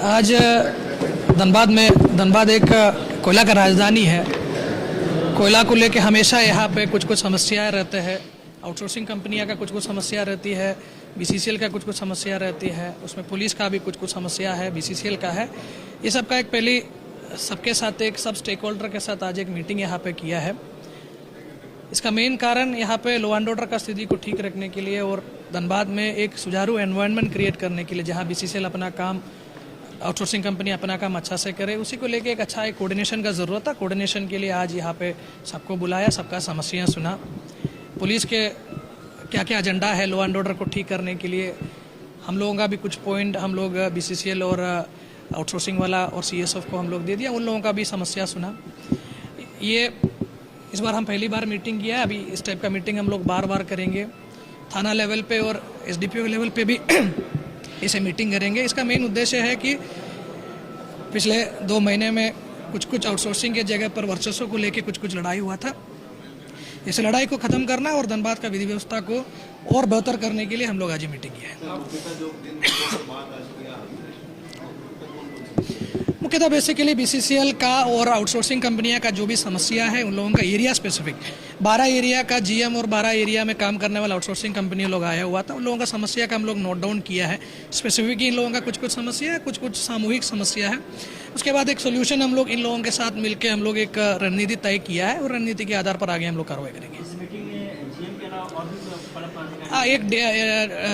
आज धनबाद एक कोयला का राजधानी है। कोयला को लेके हमेशा यहाँ पे कुछ समस्याएं रहते हैं। आउटसोर्सिंग कंपनियां का कुछ समस्या रहती है, बीसीसीएल का कुछ समस्या रहती है, उसमें पुलिस का भी कुछ समस्या है, बीसीसीएल का है। ये सब का एक पहले सबके साथ एक सब स्टेक होल्डर के साथ आज एक मीटिंग यहाँ पे किया है। इसका मेन कारण यहाँ पे लॉ एंड ऑर्डर का स्थिति को ठीक रखने के लिए और धनबाद में एक सुचारू एनवायरनमेंट क्रिएट करने के लिए, जहाँ बीसीसीएल अपना काम, आउटसोर्सिंग कंपनी अपना काम अच्छा से करे, उसी को लेके एक अच्छा एक कोऑर्डिनेशन का ज़रूरत था। कोऑर्डिनेशन के लिए आज यहाँ पे सबको बुलाया, सबका समस्याएं सुना, पुलिस के क्या क्या एजेंडा है लॉ एंड ऑर्डर को ठीक करने के लिए। हम लोगों का भी कुछ पॉइंट हम लोग बीसीसीएल और आउटसोर्सिंग वाला और सीएसएफ को हम लोग दे दिया, उन लोगों का भी समस्या सुना। ये इस बार हम पहली बार मीटिंग किया है। अभी इस टाइप का मीटिंग हम लोग बार बार करेंगे, थाना लेवल पे और एसडीपीओ लेवल पे भी इसे मीटिंग करेंगे। इसका मेन उद्देश्य है कि पिछले 2 महीने में कुछ आउटसोर्सिंग के जगह पर वर्चस्व को लेके कुछ लड़ाई हुआ था। इस लड़ाई को ख़त्म करना और धनबाद का विधि व्यवस्था को और बेहतर करने के लिए हम लोग आज मीटिंग किया है। मुख्यतः बेसिकली बीसीसीएल का और आउटसोर्सिंग कंपनियां का जो भी समस्या है, उन लोगों का एरिया स्पेसिफिक 12 एरिया का जीएम और 12 एरिया में काम करने वाला आउटसोर्सिंग कंपनी लोग आया हुआ था। उन लोगों का समस्या का हम लोग नोट डाउन किया है। स्पेसिफिक इन लोगों का कुछ समस्या है, कुछ सामूहिक समस्या है। उसके बाद एक सोल्यूशन हम लोग इन लोगों के साथ मिलकर हम लोग एक रणनीति तय किया है और रणनीति के आधार पर आगे हम लोग कार्रवाई करेंगे। एक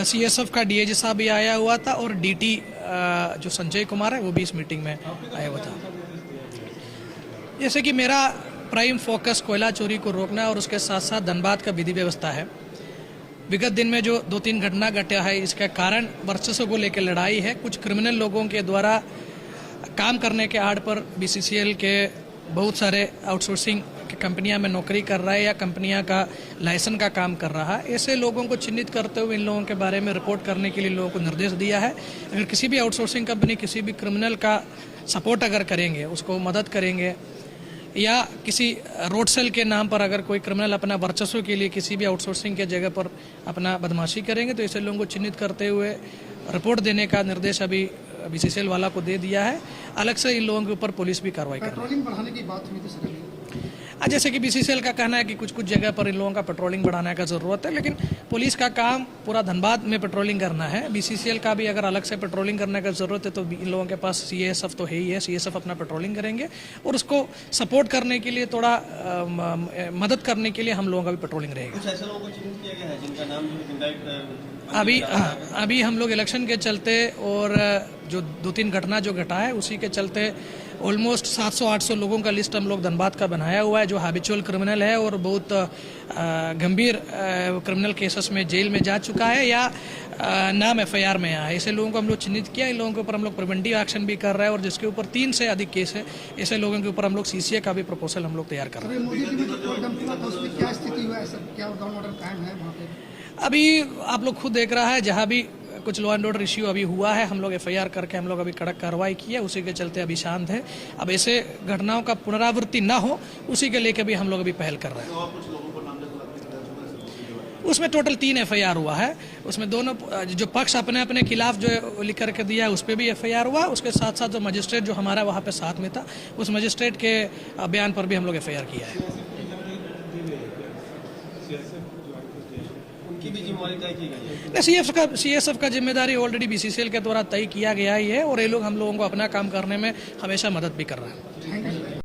सीएसएफ का डीएजी साहब भी आया हुआ था और डीटी जो संजय कुमार है वो भी इस मीटिंग में आया हुआ था। जैसे कि मेरा प्राइम फोकस कोयला चोरी को रोकना और उसके साथ साथ धनबाद का विधि व्यवस्था है। विगत दिन में जो 2-3 घटना घटा है, इसका कारण वर्चस्व को लेकर लड़ाई है। कुछ क्रिमिनल लोगों के द्वारा काम करने के आड़ पर बीसीसीएल के बहुत सारे आउटसोर्सिंग कंपनियां में नौकरी कर रहा है या कंपनियां का लाइसेंस का काम कर रहा है, ऐसे लोगों को चिन्हित करते हुए इन लोगों के बारे में रिपोर्ट करने के लिए लोगों को निर्देश दिया है। अगर किसी भी आउटसोर्सिंग कंपनी किसी भी क्रिमिनल का सपोर्ट अगर करेंगे, उसको मदद करेंगे, या किसी रोड सेल के नाम पर अगर कोई क्रिमिनल अपना वर्चस्व के लिए किसी भी आउटसोर्सिंग के जगह पर अपना बदमाशी करेंगे, तो ऐसे लोगों को चिन्हित करते हुए रिपोर्ट देने का निर्देश अभी बीसीसीएल वाला को दे दिया है। अलग से इन लोगों के ऊपर पुलिस भी कार्रवाई कर रही है। पेट्रोलिंग बढ़ाने की बात हुई थी। जैसे कि बीसीसीएल का कहना है कि कुछ जगह पर इन लोगों का पेट्रोलिंग बढ़ाने का ज़रूरत है, लेकिन पुलिस का काम पूरा धनबाद में पेट्रोलिंग करना है। बीसीसीएल का भी अगर अलग से पेट्रोलिंग करने का ज़रूरत है तो इन लोगों के पास सीएसएफ तो है ही है, सीएसएफ अपना पेट्रोलिंग करेंगे और उसको सपोर्ट करने के लिए, थोड़ा मदद करने के लिए हम लोगों का भी पेट्रोलिंग रहेगा। कुछ ऐसे लोगों को चिन्हित किया गया है जिनका नाम अभी हम लोग इलेक्शन के चलते और जो 2-3 घटना जो घटा है उसी के चलते ऑलमोस्ट 700-800 लोगों का लिस्ट हम लोग धनबाद का बनाया हुआ है, जो हैबिचुअल क्रिमिनल है और बहुत गंभीर क्रिमिनल केसेस में जेल में जा चुका है या नाम एफआईआर में आया है। ऐसे लोगों को हम लोग चिन्हित किया। इन लोगों के ऊपर हम लोग प्रिवेंटिव एक्शन भी कर रहे हैं और जिसके ऊपर 3 से अधिक केस है, ऐसे लोगों के ऊपर हम लोग सीसीए का भी प्रपोजल हम लोग तैयार कर रहे हैं। अभी आप लोग खुद देख रहा है, जहाँ भी कुछ लॉ एंड ऑर्डर इश्यू अभी हुआ है, हम लोग एफआईआर करके हम लोग अभी कड़क कार्रवाई की है, उसी के चलते अभी शांत है। अब ऐसे घटनाओं का पुनरावृत्ति ना हो, उसी के लेके भी हम लोग अभी पहल कर रहे हैं। उसमें टोटल 3 एफआईआर हुआ है। उसमें दोनों जो पक्ष अपने अपने खिलाफ जो लिख करके दिया है उस पर भी एफआईआर हुआ। उसके साथ साथ जो मजिस्ट्रेट जो हमारा वहाँ पे साथ में था, उस मजिस्ट्रेट के बयान पर भी हम लोग एफआईआर किया है। सीएसएफ का जिम्मेदारी ऑलरेडी बीसीसीएल के द्वारा तय किया गया ही है और ये लोग हम लोगों को अपना काम करने में हमेशा मदद भी कर रहा है।